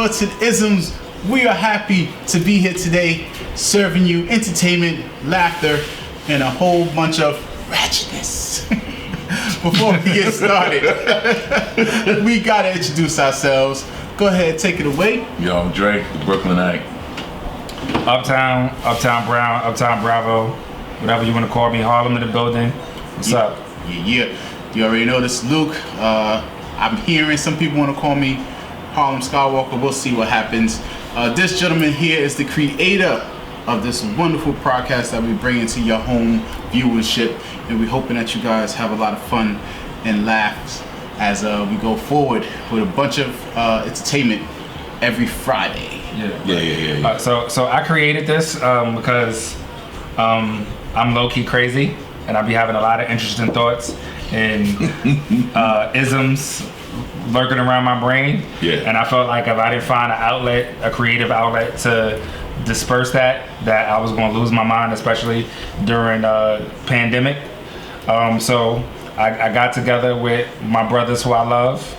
thoughts and isms. We are happy to be here today, serving you entertainment, laughter, and a whole bunch of ratchetness. Before we get started, we gotta introduce ourselves. Go ahead, take it away. Yo, I'm Dre, the Brooklynite. Uptown Brown, Uptown Bravo, whatever you want to call me. Harlem in the building. What's up? Yeah. You already know this, Luke. I'm hearing some people want to call me Harlem Skywalker. We'll see what happens. This gentleman here is the creator of this wonderful podcast that we bring into your home viewership, and we're hoping that you guys have a lot of fun and laughs as we go forward with a bunch of entertainment every Friday. Yeah. So I created this because I'm low-key crazy, and I be having a lot of interesting thoughts and isms lurking around my brain. Yeah. And I felt like if I didn't find a creative outlet to disperse that I was going to lose my mind, especially during pandemic. So I got together with my brothers who I love,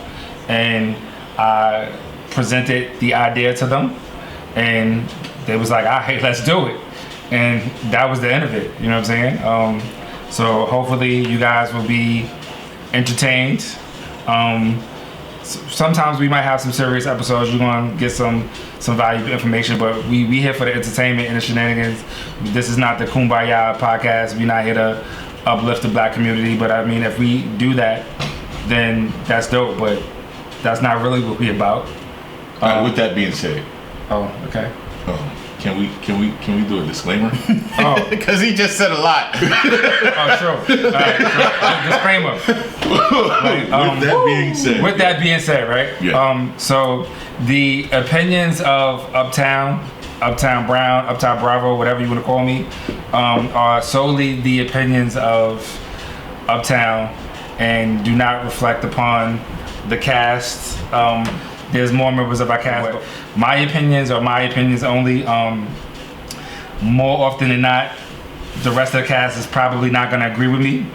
and I presented the idea to them, and they was like, all right, let's do it. And that was the end of it, you know what I'm saying? So hopefully you guys will be entertained. Sometimes we might have some serious episodes. You're going to get some valuable information, but we here for the entertainment and the shenanigans. This is not the Kumbaya podcast. We're not here to uplift the black community, but I mean, if we do that, then that's dope, but that's not really what we about. With that being said, okay. Can we do a disclaimer? Because he just said a lot. Sure. All right, disclaimer. With that being said, right? Yeah. So the opinions of Uptown Brown, Uptown Bravo, whatever you want to call me, are solely the opinions of Uptown and do not reflect upon the cast. There's more members of our cast, but my opinions are my opinions only. More often than not, the rest of the cast is probably not going to agree with me,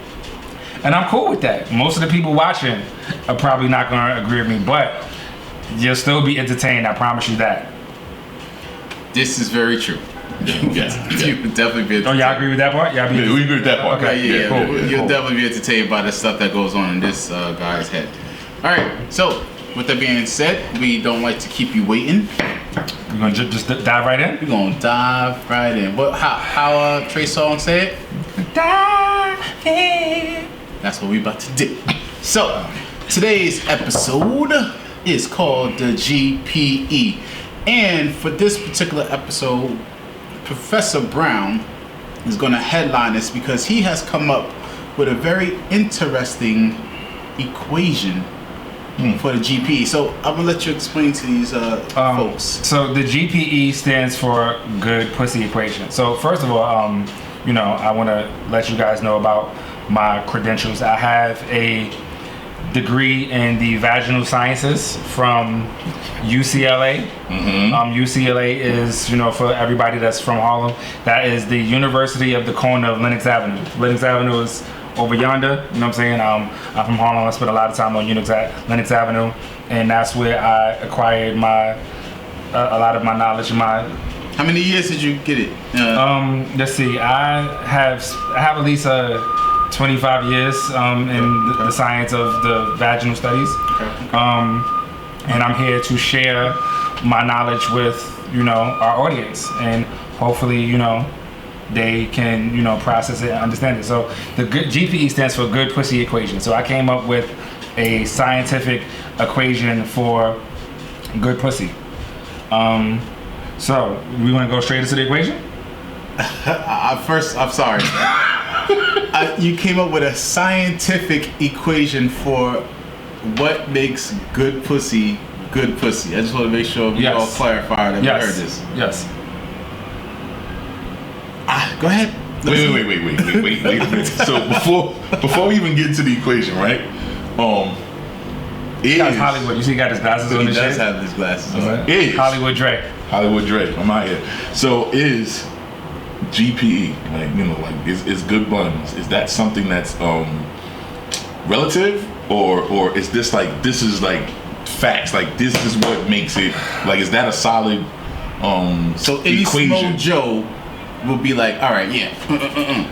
and I'm cool with that. Most of the people watching are probably not going to agree with me, but you'll still be entertained. I promise you that. This is very true. Yeah. You would definitely be entertained. Oh, y'all agree with that part? We agree with that part. Okay, Yeah. Cool. You'll definitely be entertained by the stuff that goes on in this guy's head. All right, so with that being said, we don't like to keep you waiting. We're gonna just dive right in. We're gonna dive right in. What? How Trey Songz said? Dive in. That's what we about to do. So today's episode is called the GPE, and for this particular episode, Professor Brown is gonna headline this because he has come up with a very interesting equation for the GPE. So I'm gonna let you explain to these folks. So the GPE stands for Good Pussy Equation. So first of all, I want to let you guys know about my credentials. I have a degree in the vaginal sciences from UCLA. UCLA is, for everybody that's from Harlem, that is the University of the corner of Lenox Avenue. Lenox Avenue is over yonder, you know what I'm saying? I'm from Harlem. I spent a lot of time on Lenox Avenue, and that's where I acquired a lot of my knowledge. How many years did you get it? Let's see. I have at least 25 years in the science of the vaginal studies, and I'm here to share my knowledge with our audience, and hopefully they can, process it and understand it. So the good GPE stands for Good Pussy Equation. So I came up with a scientific equation for good pussy. So we want to go straight into the equation? First, I'm sorry. You came up with a scientific equation for what makes good pussy good pussy. I just want to make sure we all clarify that we heard this. Yes. Go ahead. Wait. So before we even get into the equation, right? Hollywood. You see, he got his glasses on. He does have his glasses on. Is Hollywood Dre. I'm out here. So is GPE, is good buns? Is that something that's relative, or is this is facts. Like this is what makes it. Like, is that a solid so any equation? Smo Joe will be like, all right, yeah.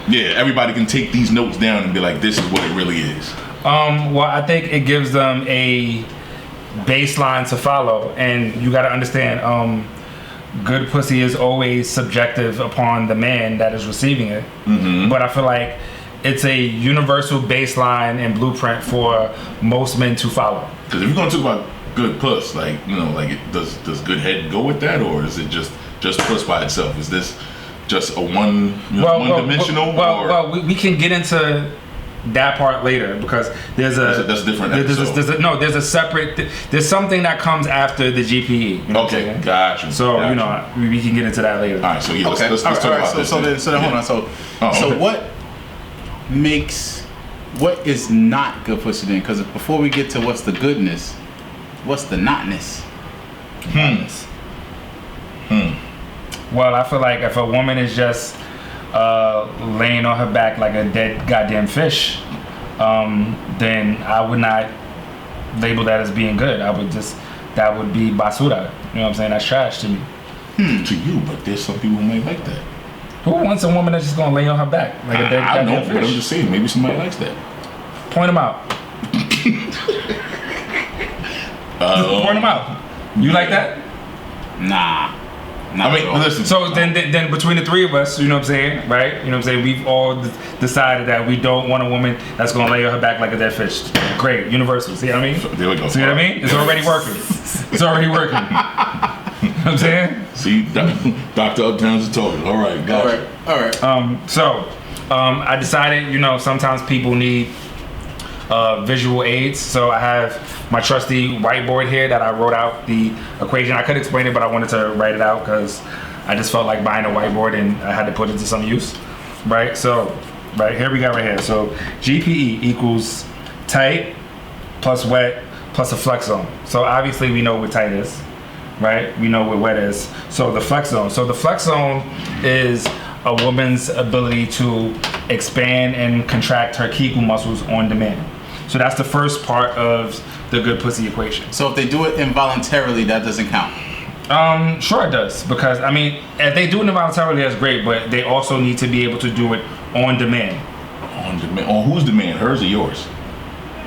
Yeah, everybody can take these notes down and be like, this is what it really is. Well, I think it gives them a baseline to follow, and you got to understand, good pussy is always subjective upon the man that is receiving it. Mm-hmm. But I feel like it's a universal baseline and blueprint for most men to follow. Because if you're gonna talk about good puss, like, you know, like, does good head go with that, or is it just puss by itself? Is this just a one dimensional? Well, we can get into that part later, because there's that's a different episode. There's a separate. There's something that comes after the GPE. You know okay, gotcha. So you know, we can get into that later. All right, so yeah, okay. let's talk about this. So then hold on. So what is not good pussy then? Because before we get to what's the goodness, what's the notness? Well, I feel like if a woman is just laying on her back like a dead goddamn fish, then I would not label that as being good. That would be basura. You know what I'm saying? That's trash to me. To you, but there's some people who might like that. Who wants a woman that's just gonna lay on her back like a dead I goddamn know, fish? but I'm just saying, maybe somebody likes that. Point them out. Point them out. You like that? Nah. I mean, listen. So then between the three of us, you know what I'm saying, right? You know what I'm saying? We've all decided that we don't want a woman that's gonna lay on her back like a dead fish. Great, universal. See what I mean? There we go. See what I mean? It's already working. It's already working. You know what I'm saying? See, Dr. Uptown's talking. All right, gotcha. All right. I decided, you know, sometimes people need visual aids. So I have my trusty whiteboard here that I wrote out the equation. I could explain it, but I wanted to write it out because I just felt like buying a whiteboard and I had to put it to some use. Right? So, right here we got right here. So GPE equals tight plus wet plus a flex zone. So obviously we know what tight is. Right? We know what wet is. So the flex zone. So the flex zone is a woman's ability to expand and contract her Kegel muscles on demand. So that's the first part of the good pussy equation. So if they do it involuntarily, that doesn't count? Sure it does. Because, I mean, if they do it involuntarily, that's great, but they also need to be able to do it on demand. On demand? On whose demand? Hers or yours?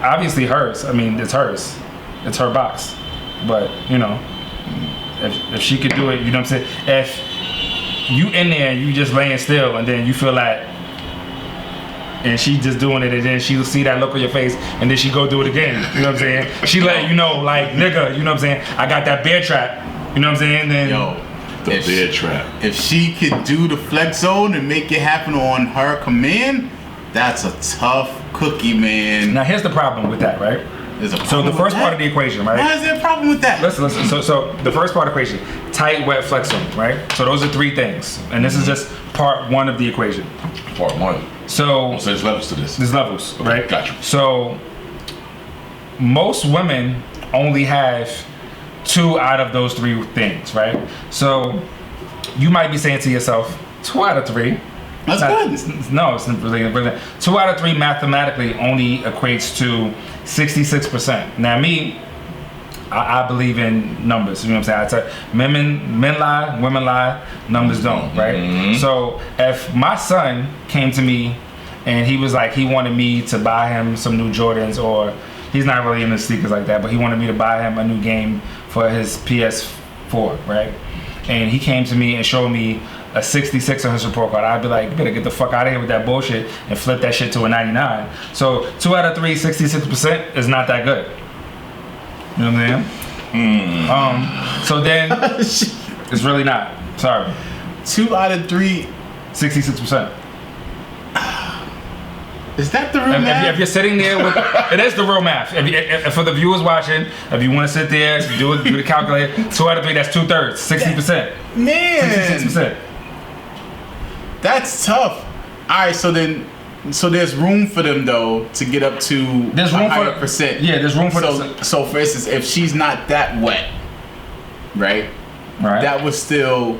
Obviously hers. I mean, it's hers. It's her box. But, you know, if she could do it, you know what I'm saying? If you in there, you just laying still, and then you feel like, and she just doing it, and then she'll see that look on your face, and then she go do it again. You know what I'm saying? She let you know, like, nigga, you know what I'm saying? I got that bear trap. You know what I'm saying? Then the bear trap. If she could do the flex zone and make it happen on her command, that's a tough cookie, man. Now here's the problem with that, right? So the first part of the equation, right? Why is there a problem with that? Listen. So the first part of the equation, tight, wet, flex zone, right? So those are three things, and this is just part one of the equation. Part one. So there's levels to this. There's levels, okay, right? Gotcha. So most women only have 2 out of those 3 things, right? So you might be saying to yourself, 2 out of 3. That's good. No, it's really 2 out of 3 mathematically only equates to 66%. Now me, I believe in numbers. You know what I'm saying? Men lie, women lie, numbers don't, right? Mm-hmm. So if my son came to me and he was like, he wanted me to buy him some new Jordans, or he's not really into sneakers like that, but he wanted me to buy him a new game for his PS4, right? And he came to me and showed me a 66 on his report card. I'd be like, you better get the fuck out of here with that bullshit and flip that shit to a 99. So 2 out of 3, 66% is not that good. You know what I'm saying? So then it's really not. Sorry. 2 out of 3, 66%. Is that the real math? If you're sitting there with, it is the real math. If for the viewers watching, if you want to sit there, do the calculator. 2 out of 3, that's 2/3, 60%. Man, 66%. That's tough. All right, so there's room for them though to get up to there's room for percent. Yeah, there's room for so for instance, if she's not that wet, right? That was still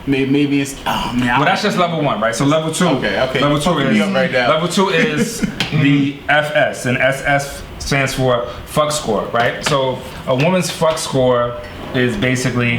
maybe it's well, that's just level 1, right? So level 2. Okay. Level 2 is right now. Level 2 is the FS, and SS stands for fuck score, right? So a woman's fuck score is basically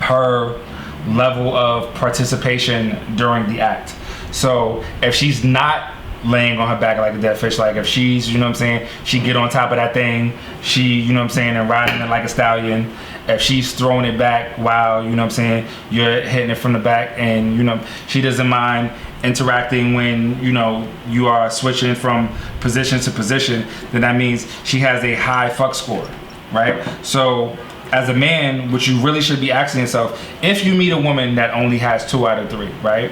her level of participation during the act. So if she's not laying on her back like a dead fish, like if she's, you know what I'm saying, she get on top of that thing, she, you know what I'm saying, and riding it like a stallion. If she's throwing it back while, you know what I'm saying, you're hitting it from the back, and, you know, she doesn't mind interacting when, you know, you are switching from position to position, then that means she has a high fuck score, right? So as a man, what you really should be asking yourself, if you meet a woman that only has 2 out of 3, right?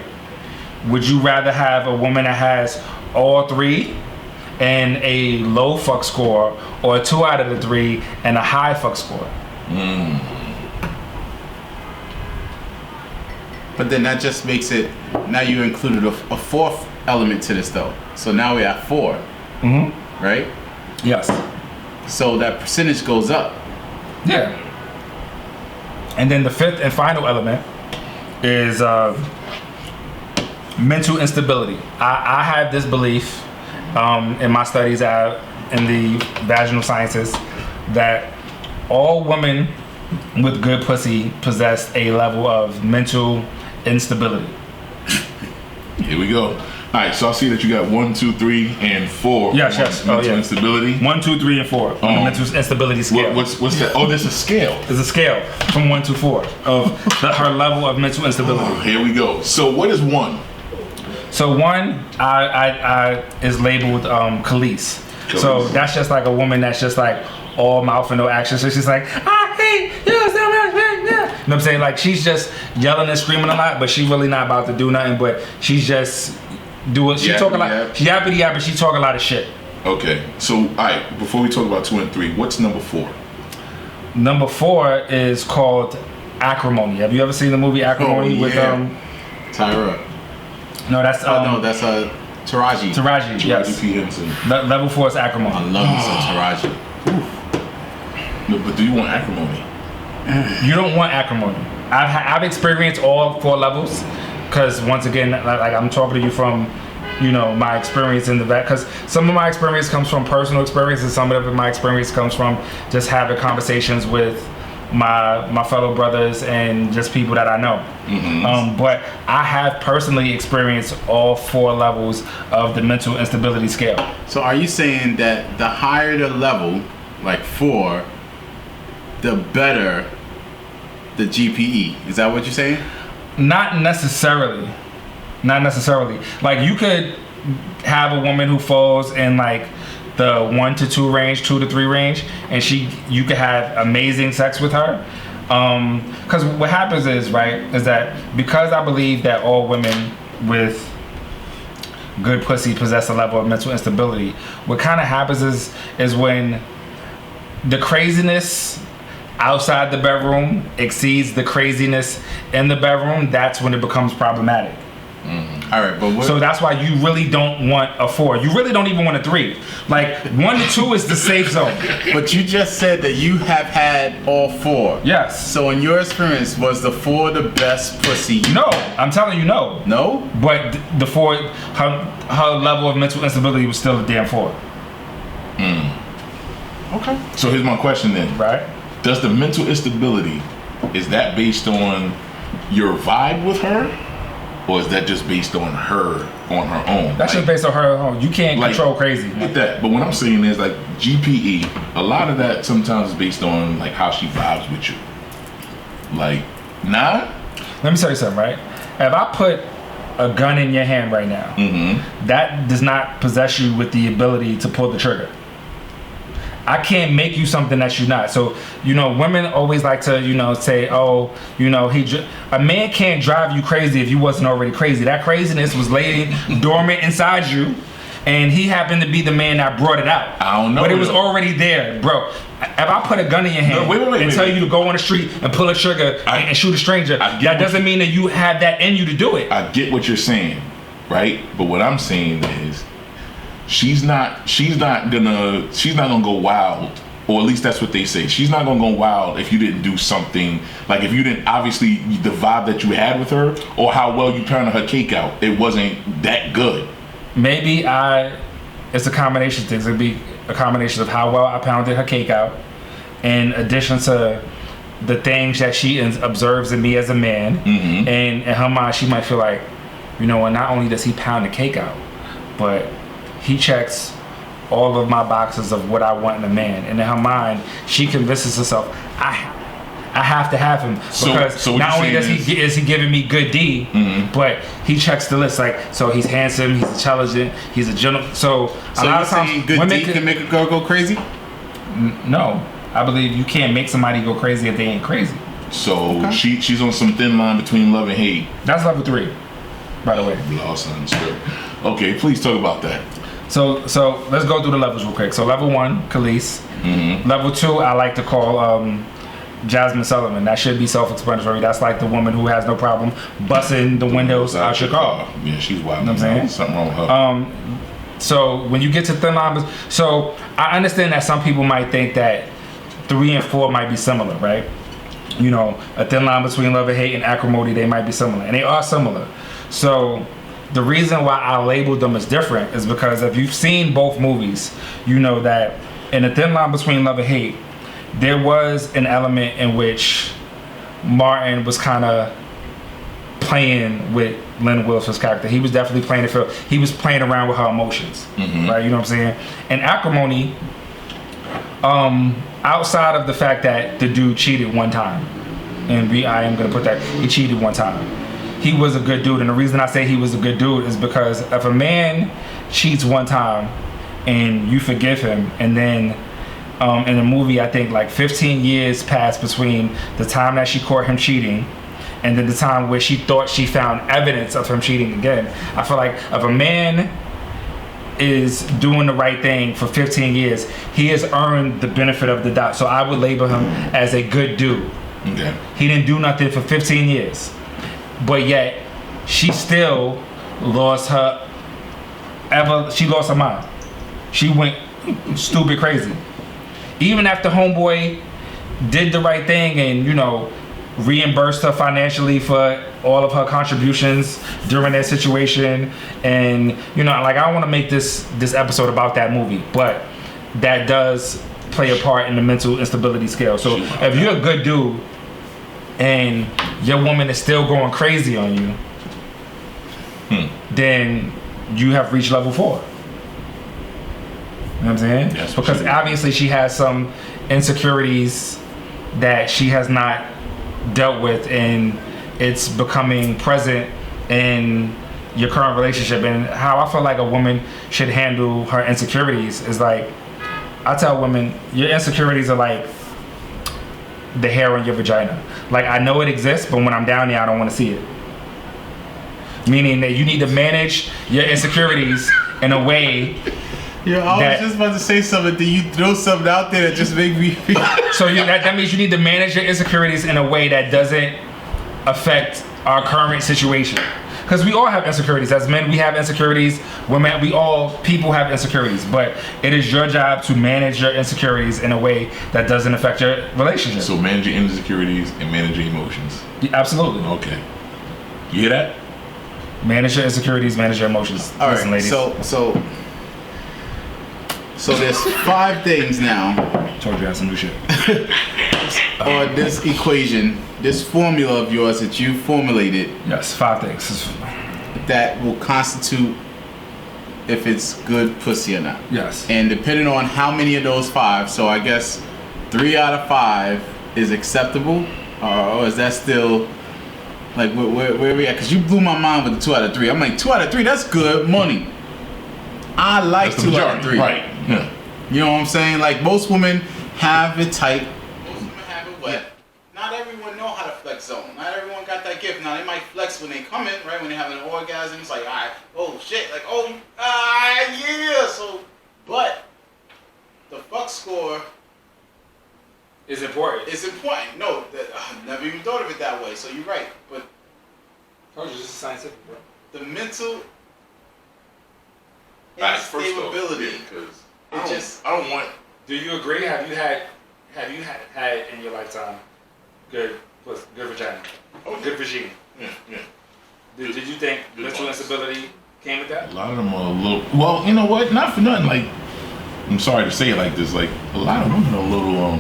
Would you rather have a woman that has all 3 and a low fuck score, or 2 out of the 3 and a high fuck score? But then that just makes it, now you included a 4th element to this though. So now we have 4, right? Yes. So that percentage goes up. Yeah. And then the 5th and final element is mental instability. I have this belief in my studies in the vaginal sciences that all women with good pussy possess a level of mental instability. Here we go. All right, so I see that you got 1, 2, 3, and 4. Yes. Mental instability. 1, 2, 3, and 4 on the mental instability scale. What's that? Oh, there's a scale. There's a scale from 1 to 4 of her level of mental instability. Oh, here we go. So what is 1? So 1, I is labeled Khalees. So that's just like a woman that's just like all mouth and no action. So she's like, I hate you so much. You know what I'm saying? Like, she's just yelling and screaming a lot, but she really not about to do nothing. But she's just doing. She talk a lot. She yappity yap, but she talk a lot of shit. Okay. So all right, before we talk about 2 and 3, what's number 4? Number 4 is called Acrimony. Have you ever seen the movie Acrimony with Tyra? No, that's no, that's Taraji. Taraji, yes. P. Henson. Level 4 is Acrimony. I love me some Taraji. No, but do you want acrimony? You don't want acrimony. I've experienced all 4 levels, because once again, like I'm talking to you from, you know, my experience in the back. Because some of my experience comes from personal experience, and some of my experience comes from just having conversations with my fellow brothers and just people that I know. But I have personally experienced all 4 levels of the mental instability scale. So are you saying that the higher the level, like 4, the better the GPE? Is that what you're saying? Not necessarily. Like, you could have a woman who falls in like the 1 to 2 range, 2 to 3 range, and you could have amazing sex with her. Because what happens is that because I believe that all women with good pussy possess a level of mental instability, what kind of happens is when the craziness outside the bedroom exceeds the craziness in the bedroom, that's when it becomes problematic. All right, but so that's why you really don't want a 4. You really don't even want a 3. Like 1 to 2 is the safe zone. But you just said that you have had all 4. Yes. So in your experience, was the 4 the best pussy? No, I'm telling you no. No? But the 4, her level of mental instability was still a damn 4. Okay. So here's my question then. Right. Does the mental instability, is that based on your vibe with her? Or is that just based on her own? That's just based on her own. You can't control crazy. With that, but what I'm saying is like GPE, a lot of that sometimes is based on like how she vibes with you. Like, nah? Let me tell you something, right? If I put a gun in your hand right now, that does not possess you with the ability to pull the trigger. I can't make you something that you're not. So, you know, women always like to, you know, say, oh, you know, a man can't drive you crazy if you wasn't already crazy. That craziness was laying dormant inside you, and he happened to be the man that brought it out. I don't know. But it was already there, bro. If I put a gun in your hand and tell you to go on the street and pull a trigger and shoot a stranger, that doesn't mean that you have that in you to do it. I get what you're saying, right? But what I'm saying is, she's not gonna go wild, or at least that's what they say. She's not gonna go wild if you didn't do something, like if you didn't, obviously the vibe that you had with her or how well you turned her cake out, it wasn't that good. Maybe it's a combination of things. a combination of how well I pounded her cake out, in addition to the things that she observes in me as a man. And in her mind, she might feel like, you know what, not only does he pound the cake out, but he checks all of my boxes of what I want in a man. And in her mind, she convinces herself, I have to have him, because so not only is he giving me good D, but he checks the list. Like, so he's handsome, he's intelligent, he's a gentleman. So a lot of times, good D can make a girl go crazy. No, I believe you can't make somebody go crazy if they ain't crazy. So she's on some thin line between love and hate. That's level 3, by the way. Lost understood. Okay, please talk about that. So let's go through the levels real quick. So level 1, Khalees. Level 2, I like to call Jasmine Sullivan. That should be self-explanatory. That's like the woman who has no problem busting the windows out your car. Yeah, she's wild. You know what I'm saying? Something wrong with her. So when you get to thin line, so I understand that some people might think that 3 and 4 might be similar, right? You know, a thin line between love and hate and acrimony, they might be similar, and they are similar. So the reason why I labeled them as different is because if you've seen both movies, you know that in a thin line between love and hate, there was an element in which Martin was kind of playing with Lynn Wilson's character. He was definitely playing he was playing around with her emotions, right? You know what I'm saying? And acrimony, outside of the fact that the dude cheated one time, and I am gonna put that, he cheated one time. He was a good dude, and the reason I say he was a good dude is because if a man cheats one time and you forgive him, and then in the movie, I think like 15 years passed between the time that she caught him cheating and then the time where she thought she found evidence of him cheating again. I feel like if a man is doing the right thing for 15 years, he has earned the benefit of the doubt. So I would label him as a good dude. Okay. He didn't do nothing for 15 years, but yet she still lost her mind. She went stupid crazy. Even after homeboy did the right thing and, you know, reimbursed her financially for all of her contributions during that situation, and, you know, like, I don't want to make this episode about that movie, but that does play a part in the mental instability scale. So if you're a good dude and your woman is still going crazy on you, then you have reached level 4. You know what I'm saying? Yes, because obviously she has some insecurities that she has not dealt with, and it's becoming present in your current relationship. And how I feel like a woman should handle her insecurities is like, I tell women, your insecurities are like the hair on your vagina. Like, I know it exists, but when I'm down there, I don't want to see it. Meaning that you need to manage your insecurities in a way. Yeah, I was just about to say something. Do you throw something out there that just make me feel? So that means you need to manage your insecurities in a way that doesn't affect our current situation. Because we all have insecurities. As men, we have insecurities. Women, people have insecurities. But it is your job to manage your insecurities in a way that doesn't affect your relationship. So manage your insecurities and manage your emotions. Yeah, absolutely. Okay. You hear that? Manage your insecurities, manage your emotions. All Listen, right, ladies. So there's 5 things now. Told you I had some new shit. On this equation, this formula of yours that you formulated. Yes, 5 things. That will constitute if it's good pussy or not. Yes. And depending on how many of those 5, so I guess 3 out of 5 is acceptable, or is that still like where we at? Because you blew my mind with the 2 out of 3. I'm like, 2 out of 3, that's good money. I like 2 out of 3. Right. Yeah. You know what I'm saying? Like, most women have it tight. Most women have it wet. Yeah. Not everyone know how to flex zone. Not everyone got that gift. Now, they might flex when they come in, right? When they have an orgasm, it's like, all right, oh shit, like, oh, yeah. So, but the fuck score Is important. is important. No, I've never even thought of it that way. So you're right. But Told you, this is scientific, bro. the mental That's first off, instability. because I don't want. Do you agree? Have you had in your lifetime good vagina? Oh, Good vagina? Yeah. Did you think Good mental ones. instability came with that? A lot of them are a little. Well, you know what? Not for nothing. Like, I'm sorry to say it like this, like a lot of women are a little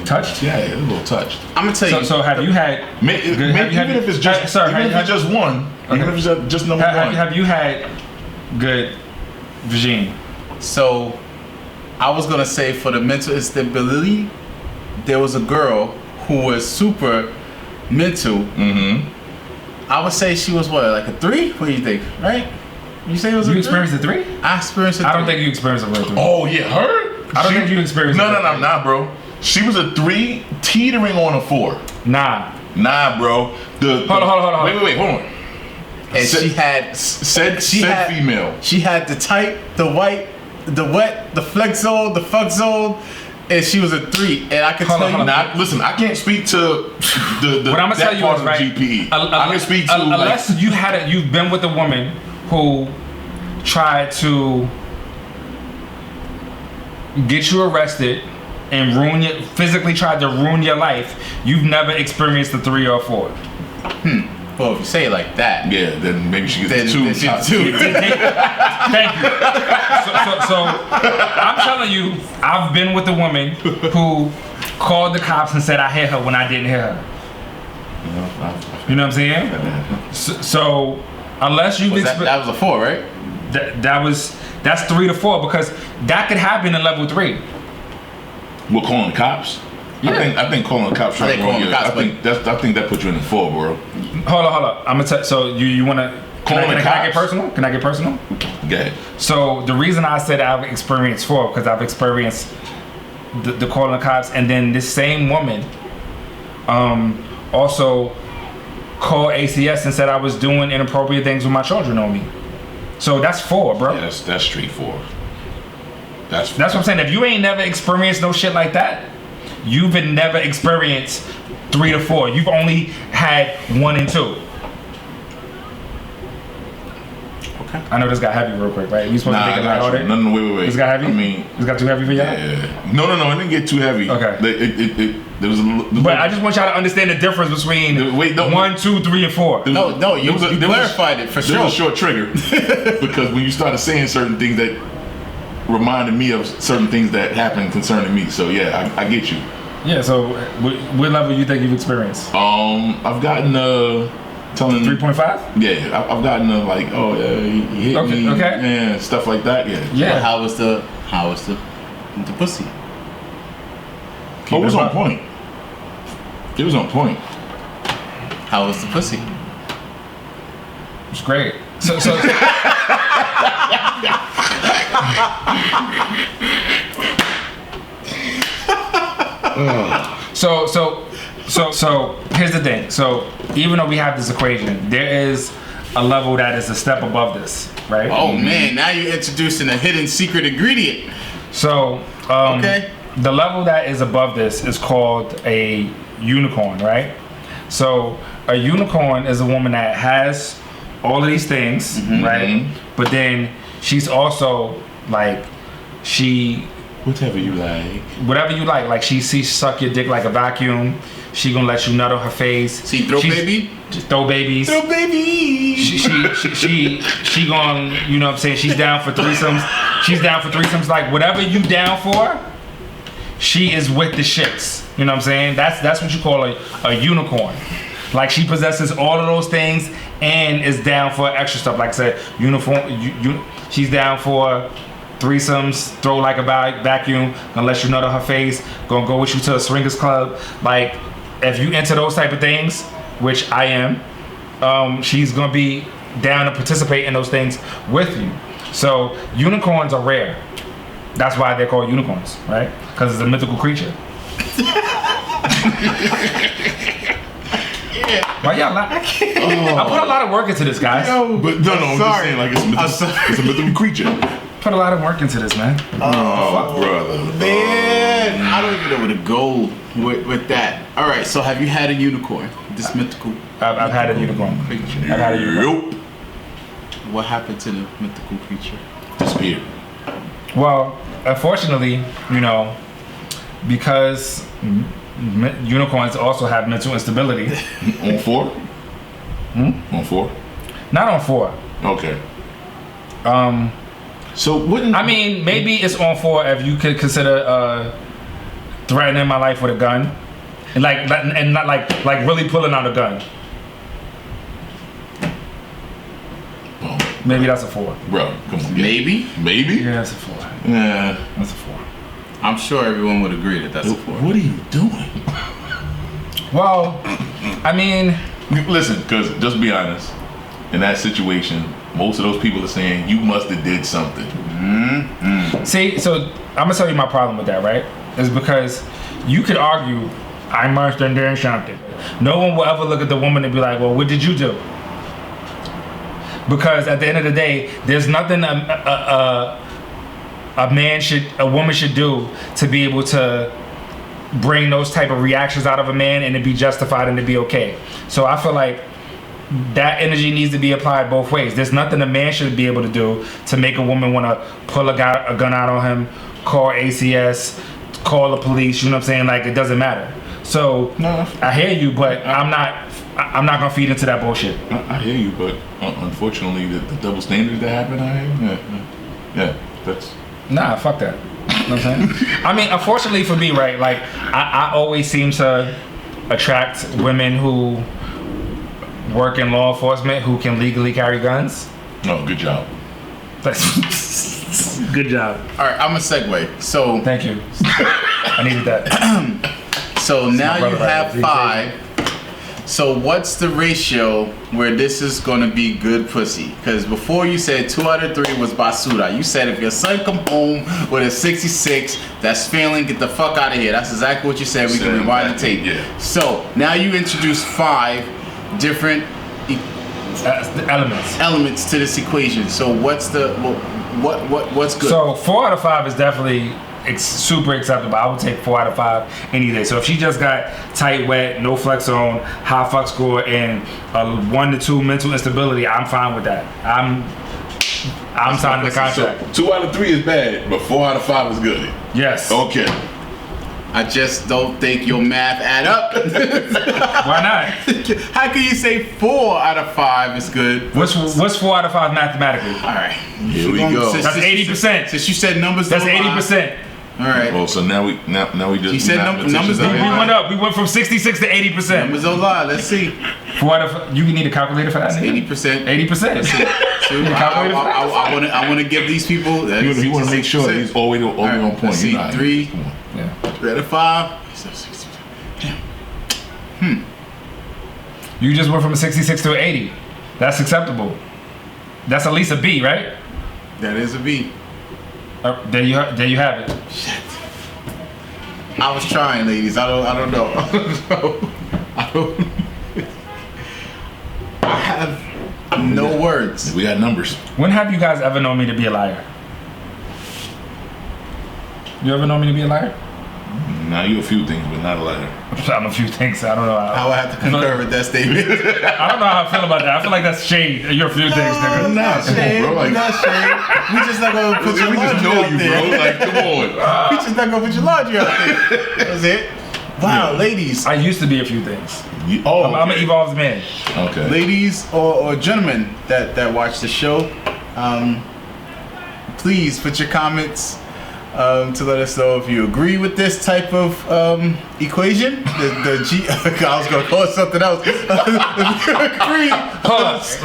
touched. Yeah, a little touched. I'm gonna tell you. So have you had? Even if it's just one, even if it's just number one. Have you had good vagine? So, I was gonna say for the mental instability, there was a girl who was super mental. Mm-hmm. I would say she was what, like a 3? What do you think? Right? You say it was a 3? You experienced a 3? I experienced a 3. I don't think you experienced a 3. Oh yeah, her? I don't think you experienced. No, bro. She was a 3 teetering on a 4. Nah, bro. Hold on. Wait, hold on. And she had female. She had the tight, the white, the wet, the flex zone, the fuck zone, and she was a 3. And I can tell you, listen, I can't speak to the what I'm gonna tell you is right. GPE. I can speak to unless you've been with a woman who tried to get you arrested and physically tried to ruin your life. You've never experienced a 3 or a 4. Well, if you say it like that, yeah, then maybe she gets then a 2. she's 2. Thank you. So I'm telling you, I've been with a woman who called the cops and said I hit her when I didn't hit her. You know what I'm saying? So unless you that was a 4, right? That's 3 to 4 because that could happen in level 3. We're calling the cops. Yeah. I think calling the cops. I think that puts you in the 4, bro. Hold on. I'm gonna so you wanna can I get personal? Can I get personal? Go ahead. So the reason I said I've experienced 4 because I've experienced the calling the cops, and then this same woman also called ACS and said I was doing inappropriate things with my children on me. So that's 4, bro. Yeah, that's straight 4. That's what I'm saying. If you ain't never experienced no shit like that, you've never experienced 3 to 4. You've only had 1 and 2. Okay. I know this got heavy real quick, right? You supposed to think about all that? No, wait. This got heavy? I mean, this got too heavy for y'all? Yeah. No, it didn't get too heavy. Okay. There was but I just want y'all to understand the difference between 1, 2, 3, and 4. No, you clarified it for sure. There was a short trigger because when you started saying certain things that reminded me of certain things that happened concerning me. So yeah, I get you. Yeah. So what level you think you've experienced? I've gotten telling 3.5. Yeah, I've gotten like, oh yeah, he hit me. Okay. And stuff like that. Yeah. Yeah. But how was the pussy? It was on point. It was on point. How was the pussy? It's great. So So here's the thing. So even though we have this equation, there is a level that is a step above this, right? Oh man, now you're introducing a hidden secret ingredient. So okay. The level that is above this is called a unicorn, right? So a unicorn is a woman that has all of these things, right? But then she's also like whatever you like. Whatever you like. Like she suck your dick like a vacuum. She gonna let you nut on her face. See, throw babies. Throw babies. She gonna, you know what I'm saying? She's down for threesomes. Like whatever you down for, she is with the shits. You know what I'm saying? That's what you call a unicorn. Like she possesses all of those things and is down for extra stuff. Like I said, she's down for threesomes, throw like a vacuum, gonna let you nut on her face, gonna go with you to a swingers club. Like if you into those type of things, which I am, she's gonna be down to participate in those things with you. So unicorns are rare. That's why they're called unicorns, right? Because it's a mythical creature. Why y'all I put a lot of work into this, guys. But no, I'm just saying, like it's a mythical creature. Put a lot of work into this, man. Oh, brother. Man, I don't even know where to go with that. All right, so have you had a unicorn? This mythical. I've had a unicorn. Creature. I've had a unicorn. Nope. What happened to the mythical creature? Disappeared. Well, unfortunately, because unicorns also have mental instability. On 4? On 4? Not on 4. Okay. So wouldn't I mean, maybe it's on 4 if you could consider threatening my life with a gun, and not like really pulling out a gun. Maybe that's a 4. Bro, come on. Maybe? Yeah, that's a 4. Yeah. That's a 4. I'm sure everyone would agree that that's a 4. What are you doing? Well, I mean, Listen, because just be honest, in that situation, most of those people are saying you must have did something. see, so I'm gonna tell you my problem with that, right? Is because you could argue I must have done something. No one will ever look at the woman and be like, well, what did you do? Because at the end of the day, there's nothing a woman should do to be able to bring those type of reactions out of a man and to be justified and to be okay. So I feel like that energy needs to be applied both ways. There's nothing a man should be able to do to make a woman want to pull a gun out on him, call ACS, call the police. You know what I'm saying? Like, it doesn't matter. So No, I hear you, but I'm not gonna feed into that bullshit. I hear you, but unfortunately, the double standards that happen, that's. Nah, fuck that. You know what I'm saying? I mean, unfortunately for me, right, like, I always seem to attract women who work in law enforcement who can legally carry guns. No, good job. That's good job. All right, I'm a segue. So, Thank you. I needed that. so now you brother right have there. 5. So what's the ratio where this is gonna be good pussy? Because before you said 2 out of 3 was basura. You said if your son come home with a 66, that's failing. Get the fuck out of here. That's exactly what you said. We can rewind the tape. Yeah. So now you introduce 5 different elements to this equation. So what's the what's good? So 4 out of 5 is definitely super acceptable. I would take 4 out of 5 any day. So if she just got tight, wet, no flex on, high fuck score, and a 1 to 2 mental instability, I'm fine with that. I'm signing the contract. So 2 out of 3 is bad, but 4 out of 5 is good. Yes. Okay. I just don't think your math add up. Why not? How can you say 4 out of 5 is good? What's 4 out of 5 mathematically? All right, Here we go. That's 80%. Since you said numbers, That's don't lie. 80%. All right. Oh, so now we just. He said numbers We don't lie. went up. We went from 66 to 80%. Numbers don't lie. Let's see. 4 out of 5. You need a calculator for that? 80%. 80%. So I want to give these people. You want to make sure he's always on point. Let's see, You know, 3. come on. Yeah. 3 out of 5. Damn. You just went from a 66 to an 80. That's acceptable. That's at least a B, right? That is a B. There you have it. Shit. I was trying, ladies. I don't know. I have no words. We got numbers. When have you guys ever known me to be a liar? You ever known me to be a liar? Now you a few things, but not a liar. I'm a few things. I don't know. I would have to concur with that statement. I don't know how I feel about that. I feel like that's shade. You're a few things, nigga. Not shade, bro, like- not shade. We just not gonna put your We just laundry know out you, there. bro. Like, come on. We just not gonna put your laundry out there. That's it. Wow, Yeah. ladies, I used to be a few things. Oh, I'm an evolved man. okay. ladies or gentlemen that watch the show, please put your comments to let us know if you agree with this type of equation. The G. I was gonna call it something else. Agree. Pause.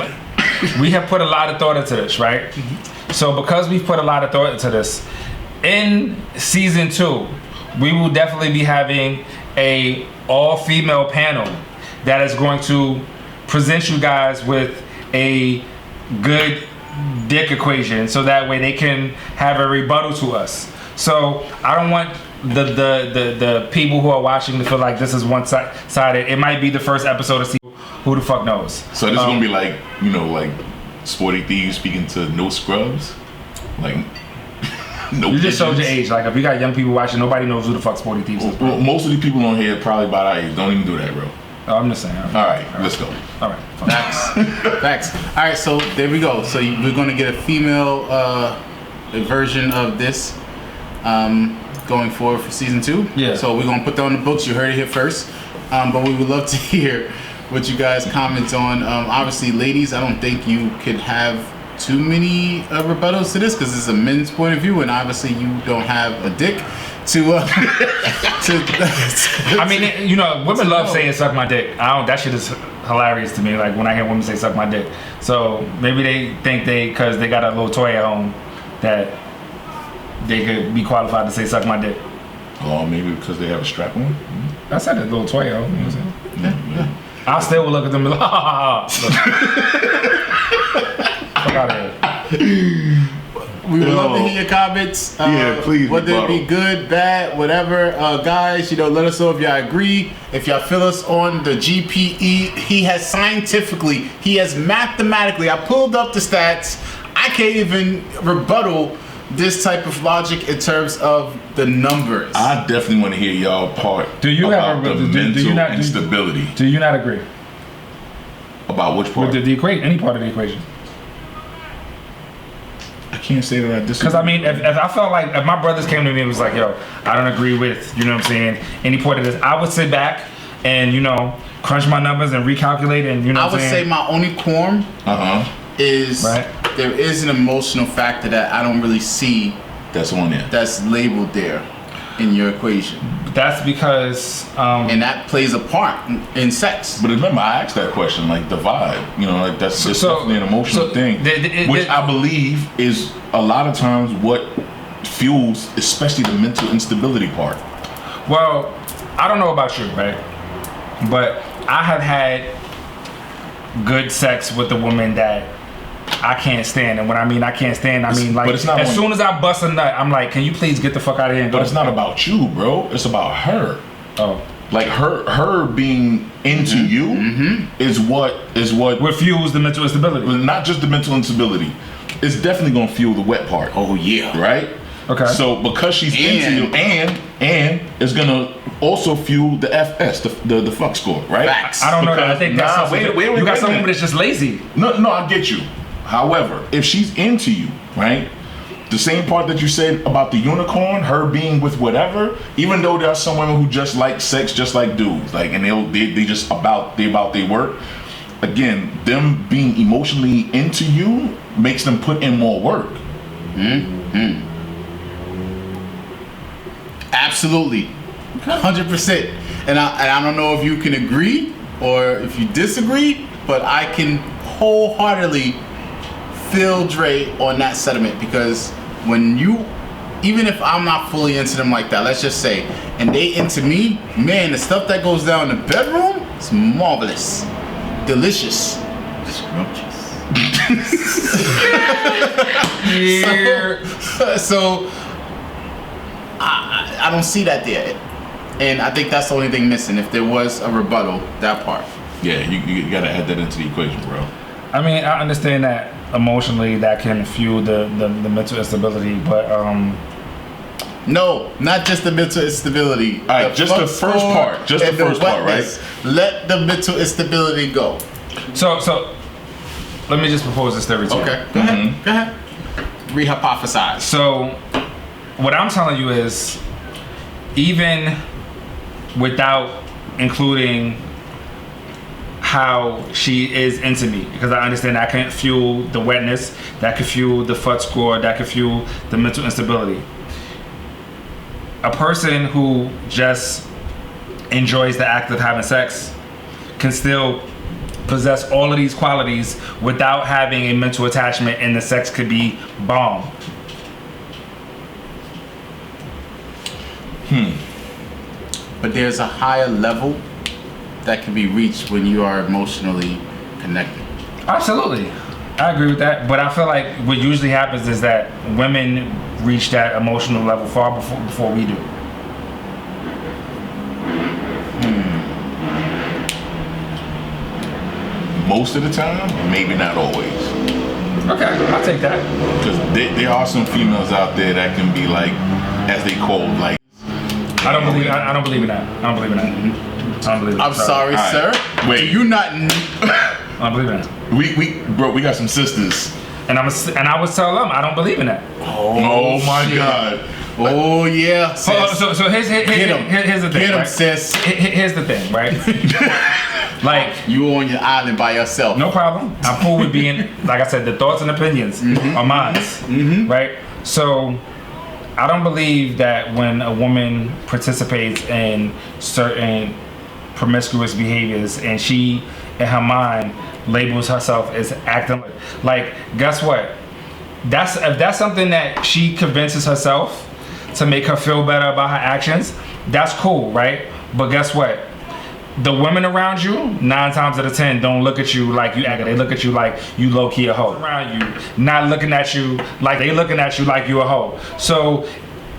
We have put a lot of thought into this, right? So because we've put a lot of thought into this, in season 2, we will definitely be having a all-female panel that is going to present you guys with a good dick equation, so that way they can have a rebuttal to us. So I don't want the people who are watching to feel like this is one-sided. It might be the first episode to see who the fuck knows. So this is gonna be like, like Sporty Thieves speaking to no scrubs, like no. You just showed your pigeons. age. Like, if you got young people watching, nobody knows who the fuck Sporty Thieves is. Well, most of the people on here probably about our age. Don't even do that, bro. Oh, I'm just saying. All right, let's go. All right. Fine. Facts. All right, so there we go. So we're gonna get a female version of this going forward for season 2. Yeah. So we're gonna put that on the books. You heard it here first. But we would love to hear what you guys comment on. Obviously, ladies, I don't think you could have too many rebuttals to this because it's a men's point of view, and obviously you don't have a dick to. I mean, you know, women love saying "suck my dick." That shit is hilarious to me. Like when I hear women say "suck my dick," so maybe they think because they got a little toy at home that they could be qualified to say "suck my dick." Oh, maybe because they have a strap on. I said a little toy at home. You know what I'm saying? I still will look at them and be like, ha ha ha. Fuck out of here. We would love to hear your comments. Yeah, please. Whether it be good, bad, whatever. Guys, let us know if y'all agree. If y'all feel us on the GPE, he has mathematically, I pulled up the stats. I can't even rebuttal this type of logic in terms of the numbers. I definitely want to hear y'all part do you about have the mental instability. Do you not agree? About which part? With the equation, any part of the equation. I can't say that I disagree. Because I mean, if I felt like if my brothers came to me and was like, "Yo, I don't agree with," you know what I'm saying, any part of this, I would sit back and crunch my numbers and recalculate and I would say my only qualm is there is an emotional factor that I don't really see that's on there. That's labeled there in your equation. That's because and that plays a part in sex. But remember, I asked that question, like the vibe, that's definitely an emotional thing, which I believe is a lot of times what fuels, especially the mental instability part. Well, I don't know about you, right? But I have had good sex with a woman that I can't stand, and when I mean I can't stand, I mean like as soon as I bust a nut, I'm like, can you please get the fuck out of here and go? But it's not about you, bro. It's about her. Oh, like her being into you is what fuels the mental instability. Not just the mental instability. It's definitely gonna fuel the wet part. Oh yeah, right. Okay. So because she's into you, and it's gonna also fuel the FS, the fuck score, right? Facts. I don't know. I think that's wait, you got some woman that's just lazy. No, I get you. However, if she's into you, right? The same part that you said about the unicorn, her being with whatever, even though there are some women who just like sex, just like dudes, like, and they just about their work. Again, them being emotionally into you makes them put in more work. Absolutely, 100%. And I don't know if you can agree or if you disagree, but I can wholeheartedly feel Dre on that sentiment, because when even if I'm not fully into them like that, let's just say, and they into me, man, the stuff that goes down in the bedroom is marvelous, delicious, scrumptious. So I don't see that there, and I think that's the only thing missing. If there was a rebuttal, that part. Yeah, you gotta add that into the equation, bro. I mean, I understand that emotionally that can fuel the mental instability, but no, not just the mental instability. All right, just the first part. Just the first part, right? Let the mental instability go. So let me just propose this theory to you. Okay, go ahead. Rehypothesize. So what I'm telling you is, even without including how she is into me, because I understand that can fuel the wetness, that could fuel the FUT score, that could fuel the mental instability. A person who just enjoys the act of having sex can still possess all of these qualities without having a mental attachment, and the sex could be bomb. But there's a higher level that can be reached when you are emotionally connected. Absolutely, I agree with that. But I feel like what usually happens is that women reach that emotional level far before we do. Most of the time, maybe not always. Okay, I'll take that. Because there are some females out there that can be like, as they call, like. I don't believe in that. I don't believe in that. I'm sorry, sir. Wait. Do you not? I don't believe in that. We got some sisters. And I would tell them I don't believe in that. Oh my shit. God. Oh yeah. So here's the thing. Get him, right? sis. Here's the thing, right? Like, You on your island by yourself. no problem. I'm cool with being, like I said, the thoughts and opinions are mine, right? So I don't believe that when a woman participates in certain promiscuous behaviors and she, in her mind, labels herself as acting like, guess what? If that's something that she convinces herself to make her feel better about her actions, that's cool, right? But guess what? The women around you, 9 times out of 10, don't look at you like you acting. They look at you like you low-key a hoe. Around you, not looking at you like they looking at you like you a hoe. So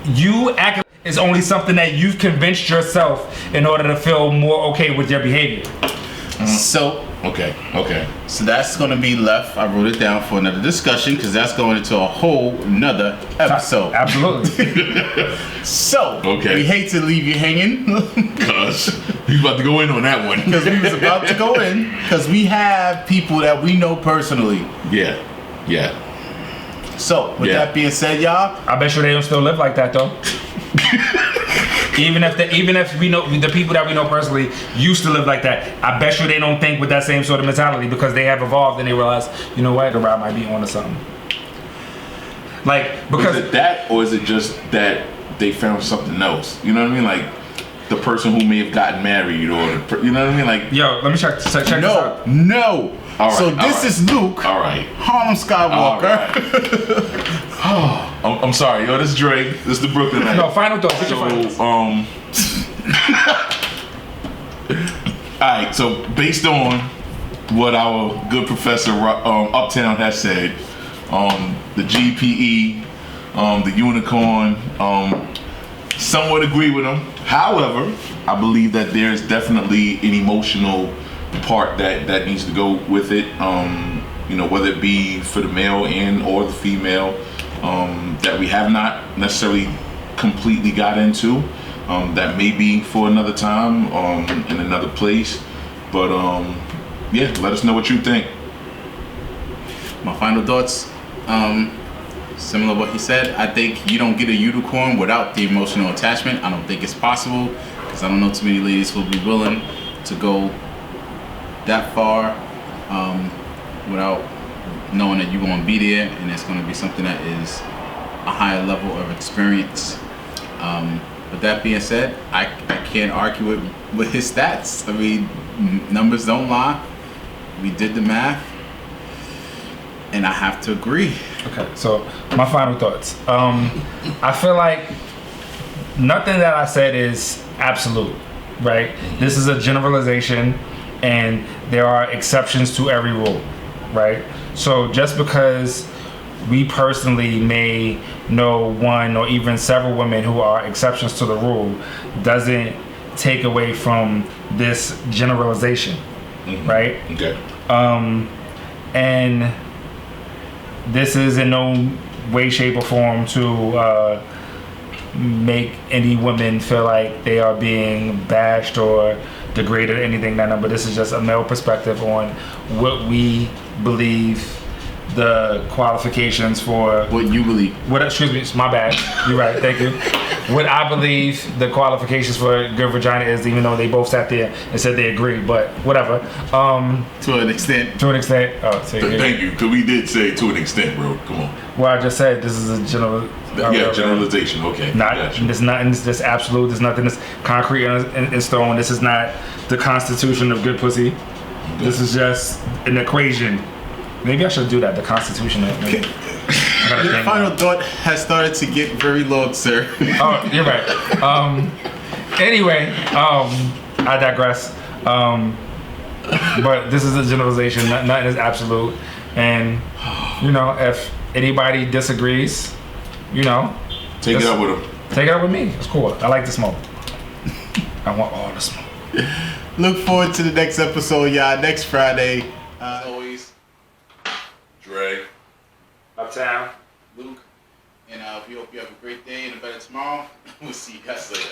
you acting is only something that you've convinced yourself in order to feel more okay with your behavior. So Okay. So that's going to be left. I wrote it down for another discussion because that's going into a whole nother episode. Absolutely. So, Okay. we hate to leave you hanging Cause he's about to go in on that one. because we was about to go in because we have people that we know personally. Yeah. So, with Yeah. that being said, y'all, I bet you they don't still live like that though. Even if we know the people that we know personally used to live like that, I bet you they don't think with that same sort of mentality because they have evolved and they realize, you know what, the rap might be onto something. Like, because Is it that, or is it just that they found something else? You know what I mean? Like the person who may have gotten married, or you know what I mean? Like, yo, let me check this out. no. All right, So all this right. is Luke, all right. Harlem Skywalker. I'm sorry, yo. This is Dre. This is the Brooklyn. No, final thoughts. Get your final thoughts. Alright, so based on what our good Professor Uptown has said, the GPE, the unicorn, somewhat agree with him. However, I believe that there's definitely an emotional part that needs to go with it. You know, whether it be for the male and or the female, that we have not necessarily completely got into. That may be for another time, in another place. But yeah, let us know what you think. My final thoughts, similar to what he said, I think you don't get a unicorn without the emotional attachment. I don't think it's possible because I don't know too many ladies who will be willing to go that far without knowing that you're going to be there and it's going to be something that is a higher level of experience. With that being said, I can't argue with his stats. I mean, numbers don't lie. We did the math, and I have to agree. Okay, so my final thoughts. I feel like nothing that I said is absolute, right? This is a generalization, and there are exceptions to every rule, right? So just because we personally may know one or even several women who are exceptions to the rule doesn't take away from this generalization, right? Okay. And this is in no way, shape, or form to make any women feel like they are being bashed or degraded or anything like that. But this is just a male perspective on what we believe the qualifications for. What you believe? Excuse me, it's my bad. You're right. Thank you. What I believe the qualifications for a good vagina is, even though they both sat there and said they agree, but whatever. To an extent. To an extent. Oh, so Thank you, because we did say to an extent, bro. Come on. Well, I just said this is a general. Yeah, generalization. Okay. Gotcha. There's nothing that's absolute. There's nothing that's concrete in stone. This is not the Constitution of good pussy. Okay. This is just an equation. Maybe I should do that. The Constitution. Your final thought has started to get very long, sir. Oh, you're right. Anyway, I digress. But this is a generalization. Nothing is absolute. And, you know, if anybody disagrees, you know. Take it up with them. Take it up with me. It's cool. I like the smoke. I want all the smoke. Look forward to the next episode, y'all. Next Friday. As always, Dre. Uptown. Luke. And we hope you have a great day and a better tomorrow. We'll see you guys later.